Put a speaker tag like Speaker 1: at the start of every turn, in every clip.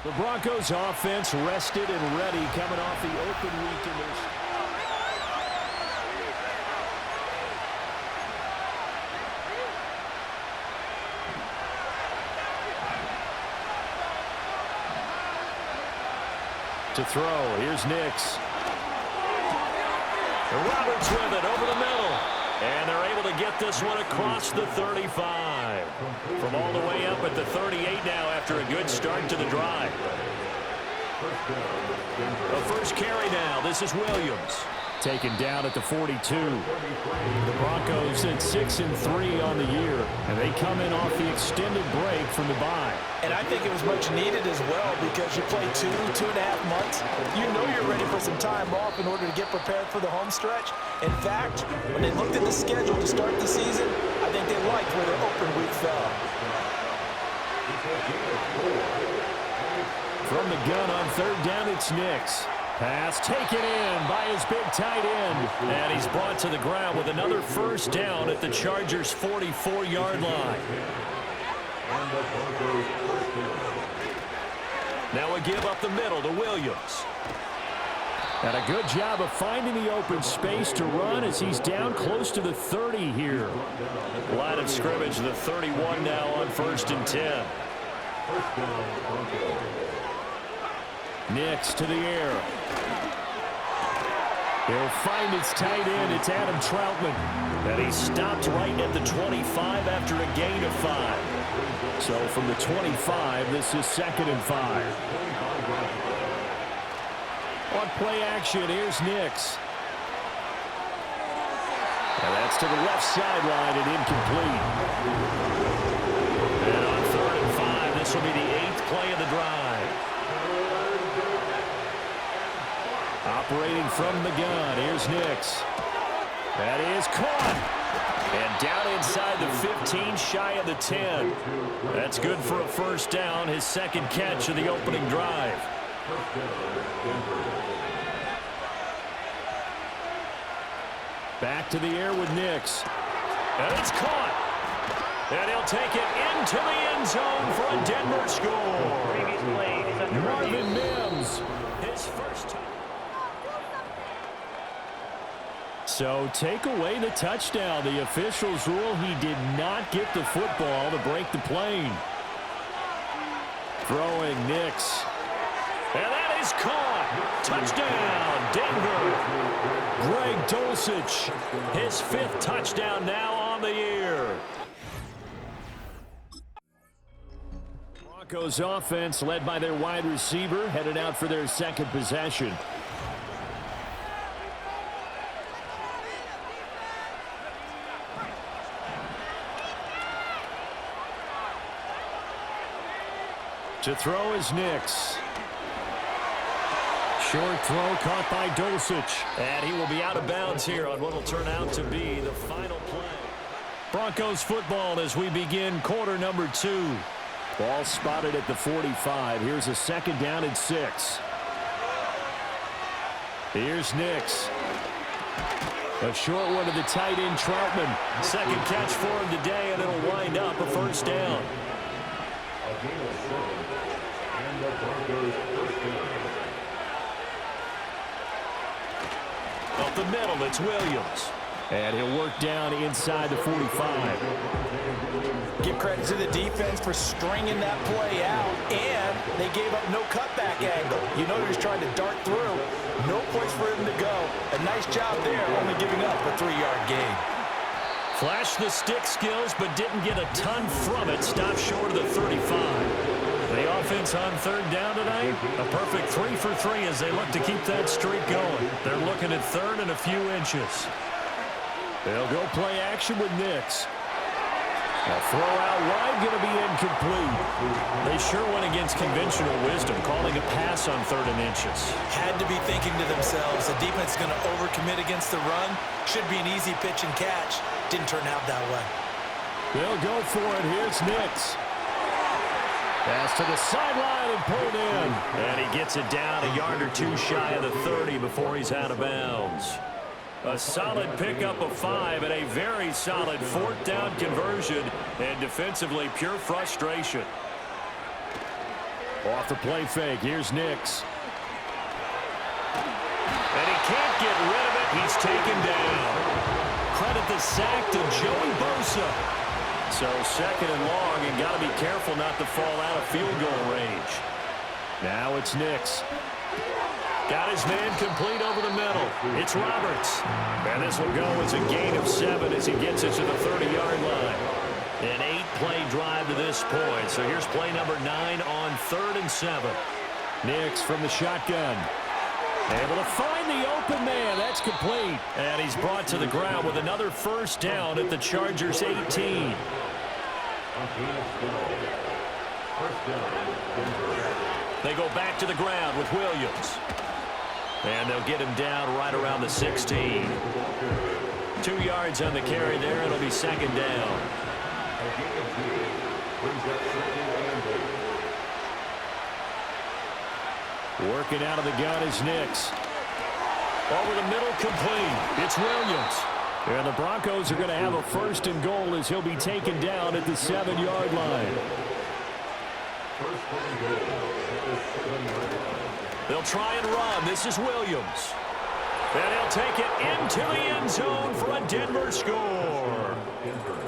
Speaker 1: The Broncos offense rested and ready coming off the open week in their... To throw, here's Nix. Roberts with it over the middle. And they're able to get this one across the 35. From all the way up at the 38 now after a good start to the drive. The first carry now. This is Williams. Taken down at the 42. The Broncos at 6-3 on the year. And they come in off the extended break from the bye.
Speaker 2: And I think it was much needed as well because you play 2.5 months. You know you're ready for some time off in order to get prepared for the home stretch. In fact, when they looked at the schedule to start the season, I think they liked where their open week fell.
Speaker 1: From the gun on third down, it's Nix. Pass taken in by his big tight end. And he's brought to the ground with another first down at the Chargers' 44-yard line. Now a give up the middle to Williams. And a good job of finding the open space to run as he's down close to the 30 here. Line of scrimmage, the 31 now on 1st and 10. Nix to the air. He'll find his tight end. It's Adam Troutman. And he stopped right at the 25 after a gain of 5. So from the 25, this is 2nd and 5. On play action, here's Nix. And that's to the left sideline and incomplete. And on 3rd and 5, this will be the 8th play of the drive. Operating from the gun, here's Nix. That is caught. And down inside the 15, shy of the 10. That's good for a first down, his 2nd catch of the opening drive. Back to the air with Nix. And it's caught. And he'll take it into the end zone for a Denver score. Marvin Mims, his first time. So take away the touchdown. The officials rule he did not get the football to break the plane. Throwing Nix. And that is caught. Touchdown, Denver. Greg Dulcich, his 5th touchdown now on the year. Broncos offense led by their wide receiver headed out for their 2nd possession. To throw is Nix. Short throw caught by Dulcich. And he will be out of bounds here on what will turn out to be the final play. Broncos football as we begin quarter number 2. Ball spotted at the 45. Here's a 2nd down and 6. Here's Nix. A short one to the tight end, Troutman. 2nd catch for him today, and it'll wind up a first down. Up the middle, it's Williams. And he'll work down inside the 45.
Speaker 2: Give credit to the defense for stringing that play out, and they gave up no cutback angle. You know he's trying to dart through. No place for him to go. A nice job there, only giving up a 3-yard gain.
Speaker 1: Flashed the stick skills, but didn't get a ton from it. Stopped short of the 35. The offense on 3rd down tonight, a perfect 3 for 3 as they look to keep that streak going. They're looking at 3rd and a few inches. They'll go play action with Nix. A throw out wide, going to be incomplete. They sure went against conventional wisdom, calling a pass on 3rd and inches.
Speaker 2: Had to be thinking to themselves, the defense is going to overcommit against the run. Should be an easy pitch and catch. Didn't turn out that way.
Speaker 1: They'll go for it. Here's Nix. Pass to the sideline and pulled in. And he gets it down a yard or 2 shy of the 30 before he's out of bounds. A solid pickup of 5 and a very solid 4th down conversion. And defensively, pure frustration. Off the play fake, here's Nix. And he can't get rid of it. He's taken down. Credit the sack to Joey Bosa. So second and long, and got to be careful not to fall out of field goal range. Now it's Nix. Got his man complete over the middle. It's Roberts. And this will go as a gain of 7 as he gets it to the 30-yard line. An 8-play drive to this point. So here's play number 9 on 3rd and 7. Nix from the shotgun. Able to find the open man. That's complete. And he's brought to the ground with another first down at the Chargers' 18. They go back to the ground with Williams. And they'll get him down right around the 16. 2 yards on the carry there. It'll be second down. Working out of the gun is Nix. Over the middle, complete. It's Williams. And the Broncos are going to have a first and goal as he'll be taken down at the 7-yard line. They'll try and run. This is Williams. And he'll take it into the end zone for a Denver score.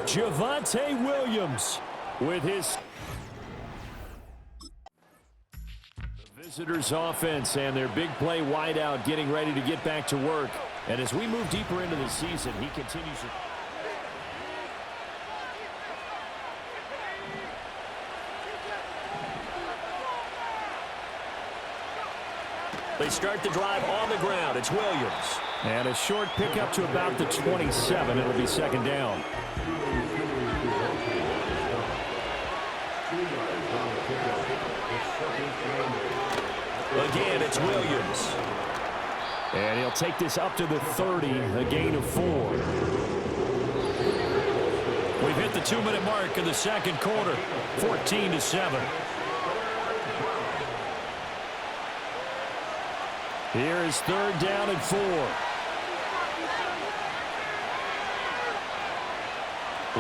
Speaker 1: Javonte Williams with his visitors' offense and their big play wideout getting ready to get back to work. And as we move deeper into the season, he continues to... They start the drive on the ground. It's Williams. And a short pickup to about the 27. It'll be second down. Again, it's Williams. And he'll take this up to the 30, a gain of 4. We've hit the 2-minute mark in the second quarter, 14-7. Here is 3rd down and 4.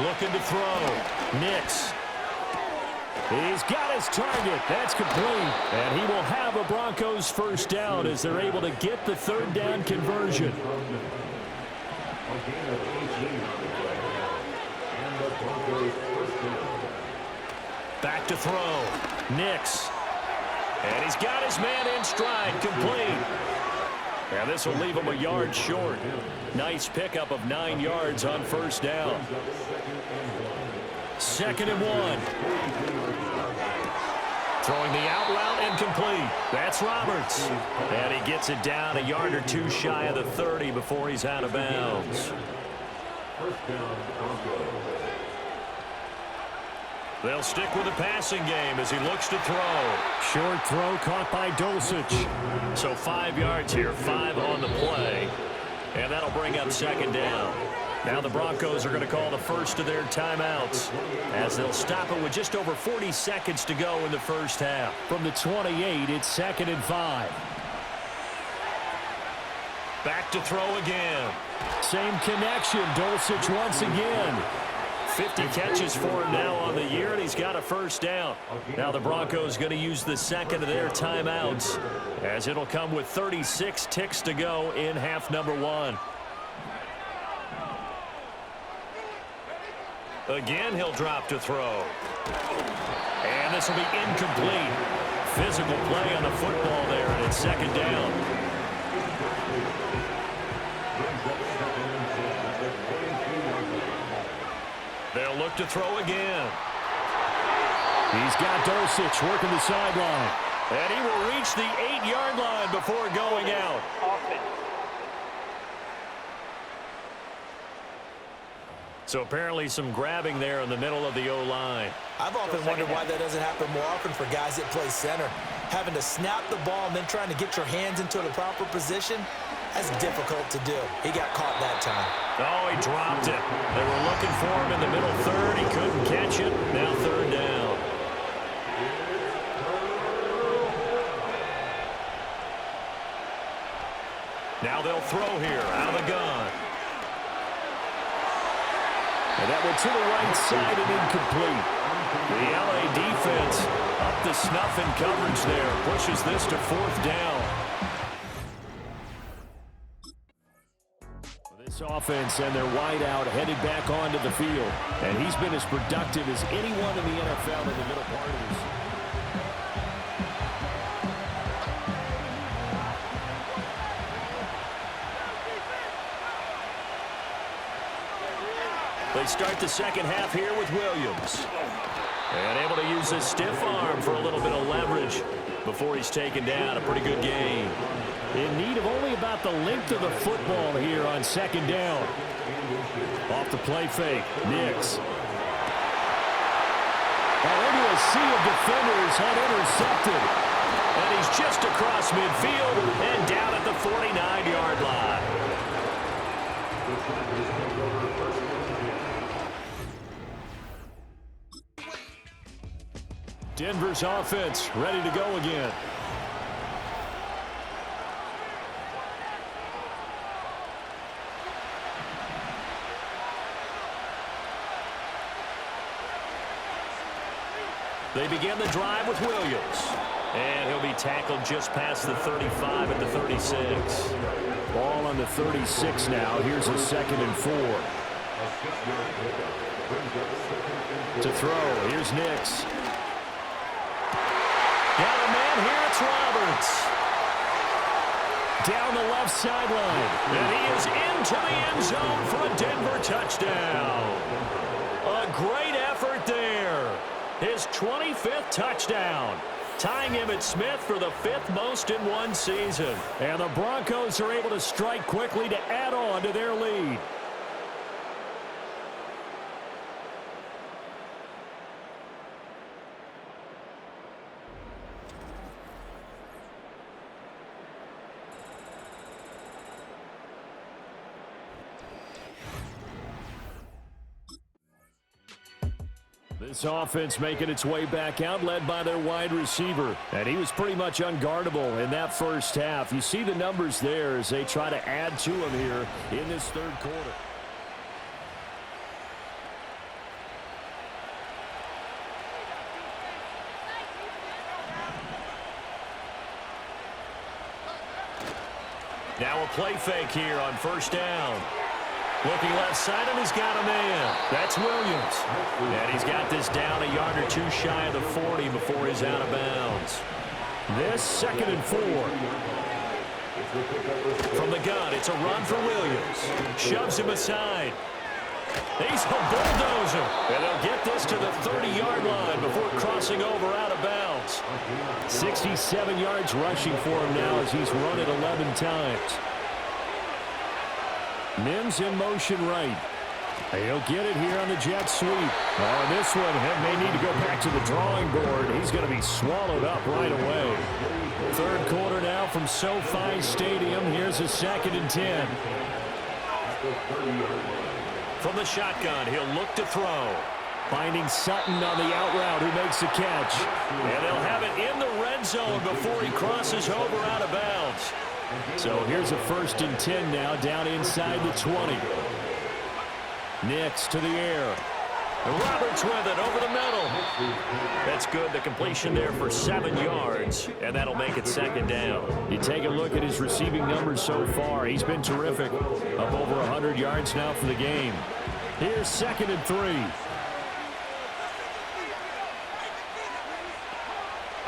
Speaker 1: Looking to throw. Nix. He's got his target. That's complete. And he will have a Broncos first down as they're able to get the 3rd down conversion. Back to throw. Nix. And he's got his man in stride, complete. And this will leave him a yard short. Nice pickup of 9 yards on first down. 2nd and 1. Throwing the out route and complete. That's Roberts. And he gets it down a yard or 2 shy of the 30 before he's out of bounds. They'll stick with the passing game as he looks to throw. Short throw caught by Dulcich. So 5 yards here, 5 on the play. And that'll bring up second down. Now the Broncos are going to call the first of their timeouts as they'll stop it with just over 40 seconds to go in the first half. From the 28, it's 2nd and 5. Back to throw again. Same connection. Dulcich once again. 50 catches for him now on the year, and he's got a first down. Now the Broncos going to use the second of their timeouts as it'll come with 36 ticks to go in half number 1. Again, he'll drop to throw. And this will be incomplete. Physical play on the football there, and it's second down. They'll look to throw again. He's got Dulcich working the sideline. And he will reach the 8-yard line before going out. So apparently some grabbing there in the middle of the O-line.
Speaker 2: I've often wondered why that doesn't happen more often for guys that play center. Having to snap the ball and then trying to get your hands into the proper position, that's difficult to do. He got caught that time.
Speaker 1: Oh, he dropped it. They were looking for him in the middle third. He couldn't catch it. Now third down. Now they'll throw here out of the gun. And that went to the right side and incomplete. The LA defense up to snuff in coverage there. Pushes this to 4th down. This offense and their wideout headed back onto the field. And he's been as productive as anyone in the NFL in the middle part of this. They start the second half here with Williams. And able to use his stiff arm for a little bit of leverage before he's taken down. A pretty good game. In need of only about the length of the football here on 2nd down. Off the play fake, Nix. And into a sea of defenders unintercepted. And he's just across midfield and down at the 49-yard line. Denver's offense ready to go again. They begin the drive with Williams. And he'll be tackled just past the 35 at the 36. Ball on the 36 now. Here's a 2nd and 4. To throw, here's Nix. Got a man here, it's Roberts. Down the left sideline. And he is into the end zone for a Denver touchdown. A great effort there. His 25th touchdown. Tying Emmitt Smith for the 5th most in one season. And the Broncos are able to strike quickly to add on to their lead. This offense making its way back out, led by their wide receiver. And he was pretty much unguardable in that first half. You see the numbers there as they try to add to him here in this 3rd quarter. Now a play fake here on 1st down. Looking left side, and he's got a man. That's Williams. And he's got this down a yard or 2 shy of the 40 before he's out of bounds. This 2nd and 4. From the gun, it's a run for Williams. Shoves him aside. He's a bulldozer. And they'll get this to the 30-yard line before crossing over out of bounds. 67 yards rushing for him now as he's run it 11 times. Mims in motion right. He'll get it here on the jet sweep. Oh, this one may need to go back to the drawing board. He's going to be swallowed up right away. 3rd quarter now from SoFi Stadium. Here's a 2nd and 10. From the shotgun, he'll look to throw. Finding Sutton on the out route who makes the catch. And they'll have it in the red zone before he crosses over out of bounds. So here's a 1st and 10 now, down inside the 20. Nix to the air. And Roberts with it over the middle. That's good. The completion there for 7 yards, and that'll make it 2nd down. You take a look at his receiving numbers so far. He's been terrific. Up over 100 yards now for the game. Here's 2nd and 3.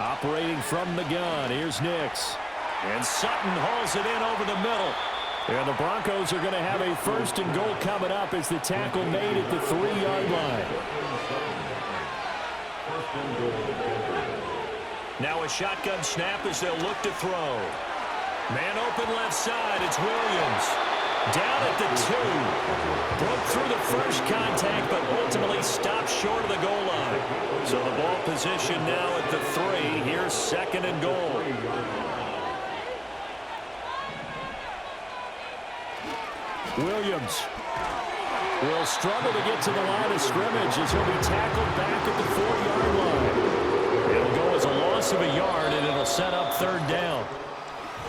Speaker 1: Operating from the gun, here's Nix. And Sutton hauls it in over the middle. And the Broncos are going to have a 1st and goal coming up as the tackle made at the 3-yard line. Now a shotgun snap as they'll look to throw. Man open left side, it's Williams. Down at the 2. Broke through the first contact, but ultimately stopped short of the goal line. So the ball position now at the 3. Here's 2nd and goal. Williams will struggle to get to the line of scrimmage as he'll be tackled back at the 4-yard line. It'll go as a loss of a yard, and it'll set up 3rd down.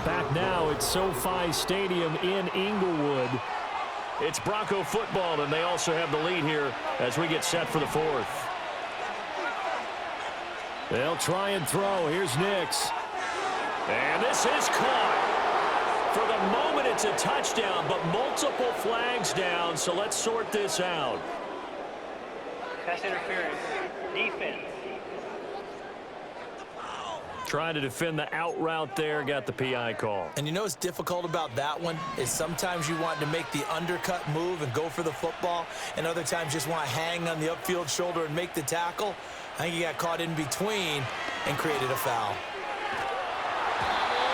Speaker 1: Back now at SoFi Stadium in Inglewood. It's Bronco football, and they also have the lead here as we get set for the 4th. They'll try and throw. Here's Nix. And this is caught. For the moment, it's a touchdown, but multiple flags down, so let's sort this out.
Speaker 3: Pass interference. Defense.
Speaker 1: Trying to defend the out route there, got the PI call.
Speaker 2: And you know what's difficult about that one is sometimes you want to make the undercut move and go for the football, and other times just want to hang on the upfield shoulder and make the tackle. I think he got caught in between and created a foul.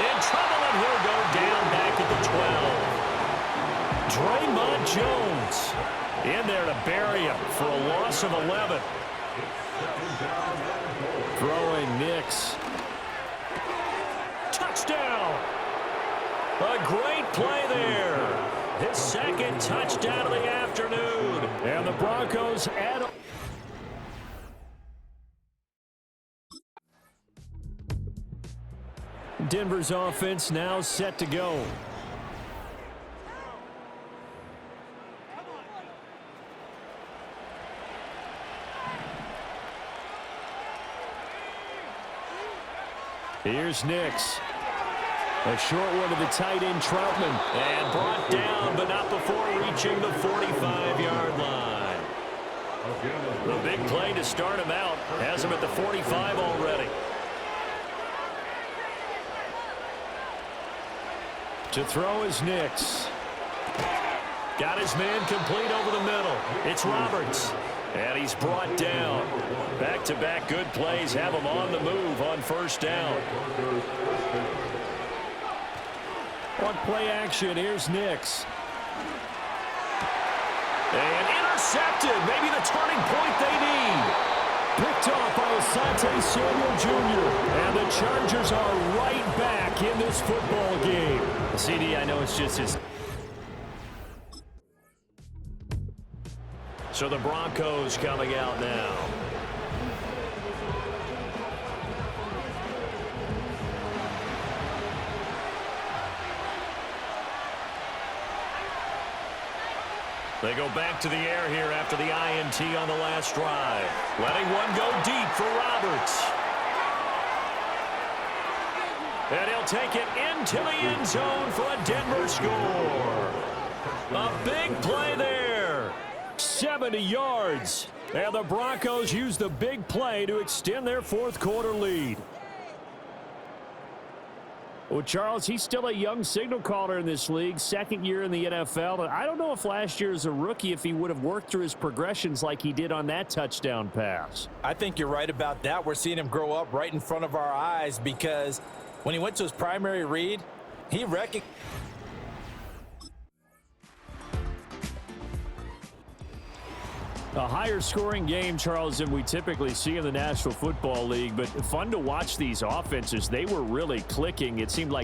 Speaker 1: In trouble, and he'll go down back at the 12. Draymond Jones in there to bury him for a loss of 11. Throwing Nix. Touchdown! A great play there. His second touchdown of the afternoon. And the Broncos add on. Denver's offense now set to go. Here's Nix. A short one to the tight end, Troutman. And brought down, but not before reaching the 45-yard line. The big play to start him out. Has him at the 45 already. To throw is Nix. Got his man complete over the middle. It's Roberts. And he's brought down. Back-to-back good plays have him on the move on first down. On play action, here's Nix. And intercepted. Maybe the turning point they need. Picked off by Asante Samuel Jr. And the Chargers are right back in this football game. CD, I know it's just his. So the Broncos coming out now. They go back to the air here after the INT on the last drive. Letting one go deep for Roberts. And he'll take it into the end zone for a Denver score. A big play there. 70 yards. And the Broncos use the big play to extend their fourth quarter lead. Well, Charles, he's still a young signal caller in this league, second year in the NFL. But I don't know if last year as a rookie, if he would have worked through his progressions like he did on that touchdown pass.
Speaker 2: I think you're right about that. We're seeing him grow up right in front of our eyes because when he went to his primary read, he recognized.
Speaker 1: A higher scoring game, Charles, than we typically see in the National Football League, but fun to watch these offenses. They were really clicking. It seemed like